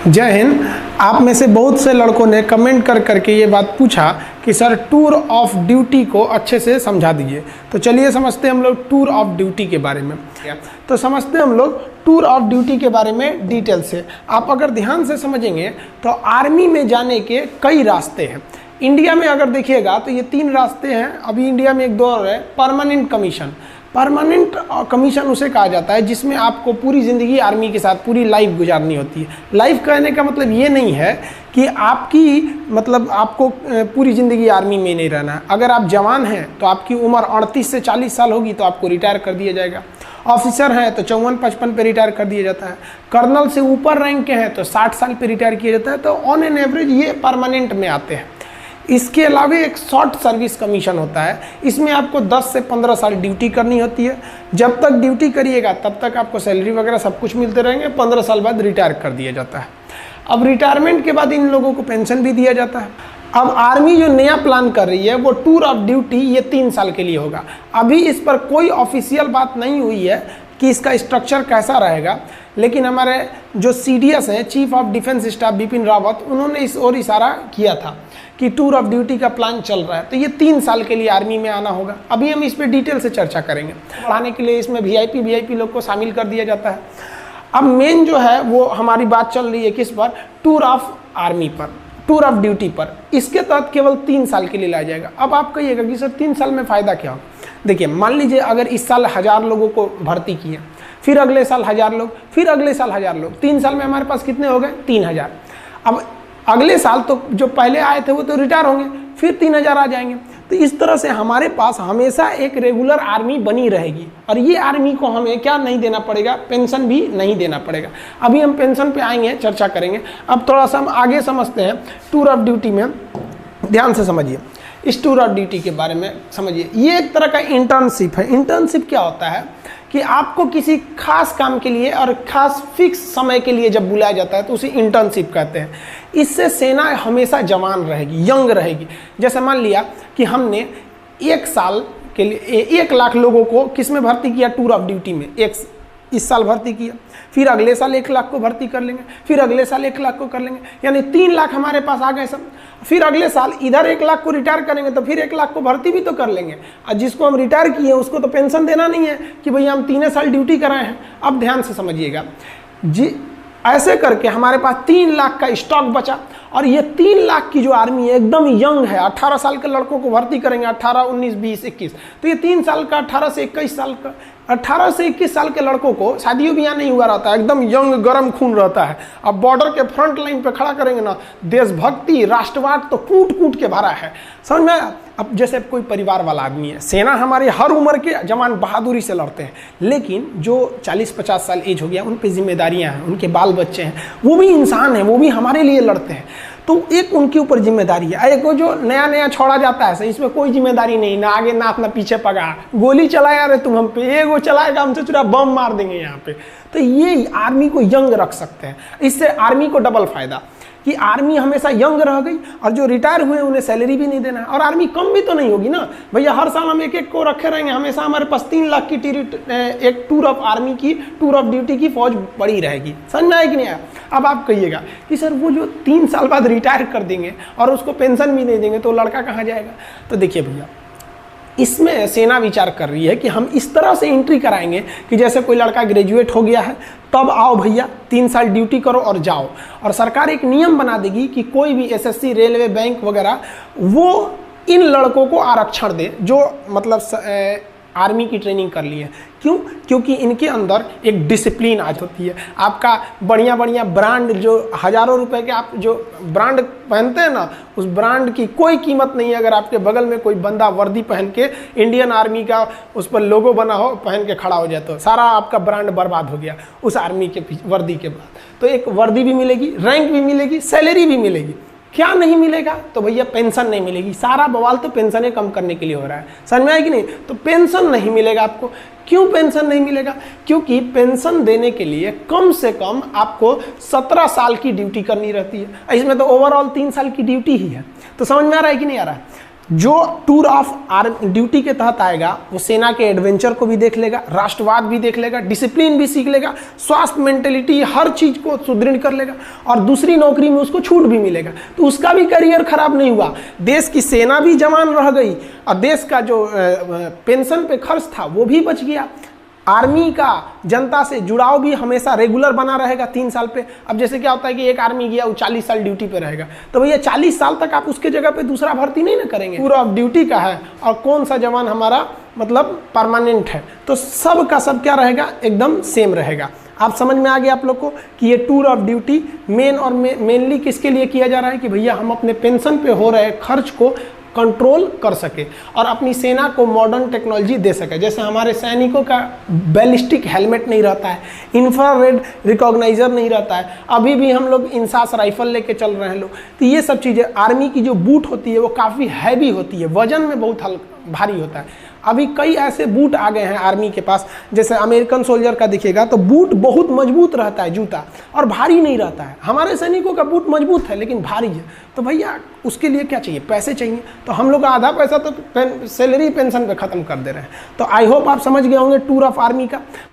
जय हिंद। आप में से बहुत से लड़कों ने कमेंट कर करके ये बात पूछा कि सर टूर ऑफ ड्यूटी को अच्छे से समझा दीजिए। तो चलिए समझते हैं हम लोग टूर ऑफ ड्यूटी के बारे में। तो समझते हैं हम लोग टूर ऑफ ड्यूटी के बारे में डिटेल से। आप अगर ध्यान से समझेंगे तो आर्मी में जाने के कई रास्ते हैं। इंडिया में अगर देखिएगा तो ये 3 रास्ते हैं। अभी इंडिया में एक दौर है परमानेंट कमीशन। परमानेंट कमीशन उसे कहा जाता है जिसमें आपको पूरी ज़िंदगी आर्मी के साथ पूरी लाइफ गुजारनी होती है। लाइफ कहने का मतलब ये नहीं है कि आपको पूरी ज़िंदगी आर्मी में नहीं रहना है। अगर आप जवान हैं तो आपकी उम्र 38 से 40 साल होगी तो आपको रिटायर कर दिया जाएगा। ऑफिसर हैं तो 54-55 पे रिटायर कर दिया जाता है। कर्नल से ऊपर रैंक के हैं तो 60 साल पे रिटायर किया जाता है। तो ऑन एन एवरेज ये परमानेंट में आते हैं। इसके अलावा एक शॉर्ट सर्विस कमीशन होता है। इसमें आपको 10 से 15 साल ड्यूटी करनी होती है। जब तक ड्यूटी करिएगा तब तक आपको सैलरी वगैरह सब कुछ मिलते रहेंगे। 15 साल बाद रिटायर कर दिया जाता है। अब रिटायरमेंट के बाद इन लोगों को पेंशन भी दिया जाता है। अब आर्मी जो नया प्लान कर रही है वो टूर ऑफ ड्यूटी ये 3 साल के लिए होगा। अभी इस पर कोई ऑफिशियल बात नहीं हुई है कि इसका स्ट्रक्चर कैसा रहेगा, लेकिन हमारे जो CDS हैं, chief of defence staff Bipin Rawat, उन्होंने इस ओर इशारा किया था कि टूर ऑफ ड्यूटी का प्लान चल रहा है। तो ये 3 साल के लिए आर्मी में आना होगा। अभी हम इस पर डिटेल से चर्चा करेंगे। पढ़ाने के लिए इसमें VIP लोग को शामिल कर दिया जाता है। अब मेन जो है वो हमारी बात चल रही है किस पर, टूर ऑफ आर्मी पर, टूर ऑफ ड्यूटी पर। इसके तहत केवल 3 साल के लिए लाया जाएगा। अब आप कहिएगा कि सर 3 साल में फ़ायदा क्या हो। देखिए, मान लीजिए अगर इस साल 1000 लोगों को भर्ती किए, फिर अगले साल 1000 लोग, फिर अगले साल 1000 लोग, 3 साल में हमारे पास कितने हो गए, 3000। अब अगले साल तो जो पहले आए थे वो तो रिटायर होंगे, फिर 3000 आ जाएंगे। तो इस तरह से हमारे पास हमेशा एक रेगुलर आर्मी बनी रहेगी। और ये आर्मी को हमें क्या नहीं देना पड़ेगा, पेंशन भी नहीं देना पड़ेगा। अभी हम पेंशन पे आएंगे, चर्चा करेंगे। अब थोड़ा सा हम आगे समझते हैं टूर ऑफ ड्यूटी में। ध्यान से समझिए, इस टूर ऑफ ड्यूटी के बारे में समझिए। ये एक तरह का इंटर्नशिप है। इंटर्नशिप क्या होता है कि आपको किसी खास काम के लिए और खास फिक्स समय के लिए जब बुलाया जाता है तो उसे इंटर्नशिप कहते हैं। इससे सेना हमेशा जवान रहेगी, यंग रहेगी। जैसे मान लिया कि हमने 1 साल के लिए 1 लाख लोगों को किस में भर्ती किया, टूर ऑफ ड्यूटी में। इस साल भर्ती किया, फिर अगले साल 1 लाख को भर्ती कर लेंगे, फिर अगले साल 1 लाख को कर लेंगे, यानी 3 लाख हमारे पास आ गए सब। फिर अगले साल इधर 1 लाख को रिटायर करेंगे तो फिर 1 लाख को भर्ती भी तो कर लेंगे। और जिसको हम रिटायर किए उसको तो पेंशन देना नहीं है कि भैया हम 3 साल ड्यूटी कराए हैं। अब ध्यान से समझिएगा जी, ऐसे करके हमारे पास 3 लाख का स्टॉक बचा। और ये 3 लाख की जो आर्मी है एकदम यंग है। 18 साल के लड़कों को भर्ती करेंगे, 18, 19, 20, 21। तो ये 3 साल का, 18 से 21 साल का, 18 से 21 साल के लड़कों को शादियों भी यहाँ नहीं हुआ रहता है, एकदम यंग गर्म खून रहता है। अब बॉर्डर के फ्रंट लाइन पे खड़ा करेंगे ना, देशभक्ति राष्ट्रवाद तो कूट कूट के भरा है, समझ में। अब जैसे कोई परिवार वाला आदमी है, सेना हमारी हर उम्र के जवान बहादुरी से लड़ते हैं, लेकिन जो 40-50 साल एज हो गया उन पे जिम्मेदारियां हैं, उनके बाल बच्चे हैं, वो भी इंसान हैं, वो भी हमारे लिए लड़ते हैं। तो एक उनके ऊपर जिम्मेदारी है। एक जो नया नया छोड़ा जाता है, इसमें कोई जिम्मेदारी नहीं, ना आगे नाथ ना पीछे पगा, गोली चलाया रे तुम हम पे, एगो चलाएगा हमसे चुरा बम मार देंगे यहाँ पे। तो ये आर्मी को यंग रख सकते हैं। इससे आर्मी को डबल फायदा कि आर्मी हमेशा यंग रह गई, और जो रिटायर हुए उन्हें सैलरी भी नहीं देना है, और आर्मी कम भी तो नहीं होगी ना भैया। हर साल हम 1-1 को रखे रहेंगे, हमेशा हमारे पास 3 लाख की एक टूर ऑफ आर्मी की, टूर ऑफ ड्यूटी की फौज बड़ी रहेगी। समझ में आया कि नहीं आया। अब आप कहिएगा कि सर वो जो 3 साल बाद रिटायर कर देंगे और उसको पेंशन भी नहीं देंगे तो लड़का कहाँ जाएगा। तो देखिए भैया, इसमें सेना विचार कर रही है कि हम इस तरह से एंट्री कराएंगे कि जैसे कोई लड़का ग्रेजुएट हो गया है, तब आओ भैया 3 साल ड्यूटी करो और जाओ। और सरकार एक नियम बना देगी कि कोई भी SSC, रेलवे, बैंक वगैरह वो इन लड़कों को आरक्षण दे जो आर्मी की ट्रेनिंग कर ली है। क्यों? क्योंकि इनके अंदर एक डिसिप्लिन आज होती है। आपका बढ़िया बढ़िया ब्रांड, जो हज़ारों रुपए के आप जो ब्रांड पहनते हैं ना, उस ब्रांड की कोई कीमत नहीं है अगर आपके बगल में कोई बंदा वर्दी पहन के इंडियन आर्मी का उस पर लोगो बना हो, पहन के खड़ा हो जाए तो सारा आपका ब्रांड बर्बाद हो गया उस आर्मी के वर्दी के बाद। तो एक वर्दी भी मिलेगी, रैंक भी मिलेगी, सैलरी भी मिलेगी। क्या नहीं मिलेगा? तो भैया पेंशन नहीं मिलेगी। सारा बवाल तो पेंशनें कम करने के लिए हो रहा है, समझ में आया कि नहीं। तो पेंशन नहीं मिलेगा आपको। क्यों पेंशन नहीं मिलेगा? क्योंकि पेंशन देने के लिए कम से कम आपको 17 साल की ड्यूटी करनी रहती है। इसमें तो ओवरऑल 3 साल की ड्यूटी ही है। तो समझ में आ रहा है कि नहीं आ रहा है। जो टूर ऑफ ड्यूटी के तहत आएगा वो सेना के एडवेंचर को भी देख लेगा, राष्ट्रवाद भी देख लेगा, डिसिप्लिन भी सीख लेगा, स्वास्थ्य, मेंटेलिटी, हर चीज को सुदृढ़ कर लेगा और दूसरी नौकरी में उसको छूट भी मिलेगा, तो उसका भी करियर खराब नहीं हुआ। देश की सेना भी जवान रह गई और देश का जो पेंशन पे खर्च था वो भी बच गया। आर्मी का जनता से जुड़ाव भी हमेशा रेगुलर बना रहेगा 3 साल पे। अब जैसे क्या होता है कि एक आर्मी गया वो 40 साल ड्यूटी पे रहेगा, तो भैया 40 साल तक आप उसके जगह पे दूसरा भर्ती नहीं ना करेंगे। टूर ऑफ ड्यूटी का है और कौन सा जवान हमारा मतलब परमानेंट है, तो सब का सब क्या रहेगा, एकदम सेम रहेगा। आप समझ में आ गया आप लोग को कि ये टूर ऑफ ड्यूटी मेनली किसके लिए किया जा रहा है कि भैया हम अपने पेंशन पे हो रहे खर्च को कंट्रोल कर सके और अपनी सेना को मॉडर्न टेक्नोलॉजी दे सके। जैसे हमारे सैनिकों का बैलिस्टिक हेलमेट नहीं रहता है, इंफ्रारेड रिकॉग्नाइजर नहीं रहता है, अभी भी हम लोग इंसास राइफल लेके चल रहे हैं लोग, तो ये सब चीज़ें। आर्मी की जो बूट होती है वो काफ़ी हैवी होती है, वजन में बहुत भारी होता है। अभी कई ऐसे बूट आ गए हैं आर्मी के पास, जैसे अमेरिकन सोल्जर का दिखेगा तो बूट बहुत मजबूत रहता है जूता, और भारी नहीं रहता है। हमारे सैनिकों का बूट मजबूत है लेकिन भारी है, तो भैया उसके लिए क्या चाहिए, पैसे चाहिए। तो हम लोग का आधा पैसा तो सैलरी पेंशन पे ख़त्म कर दे रहे हैं। तो आई होप आप समझ गए होंगे टूर ऑफ आर्मी का।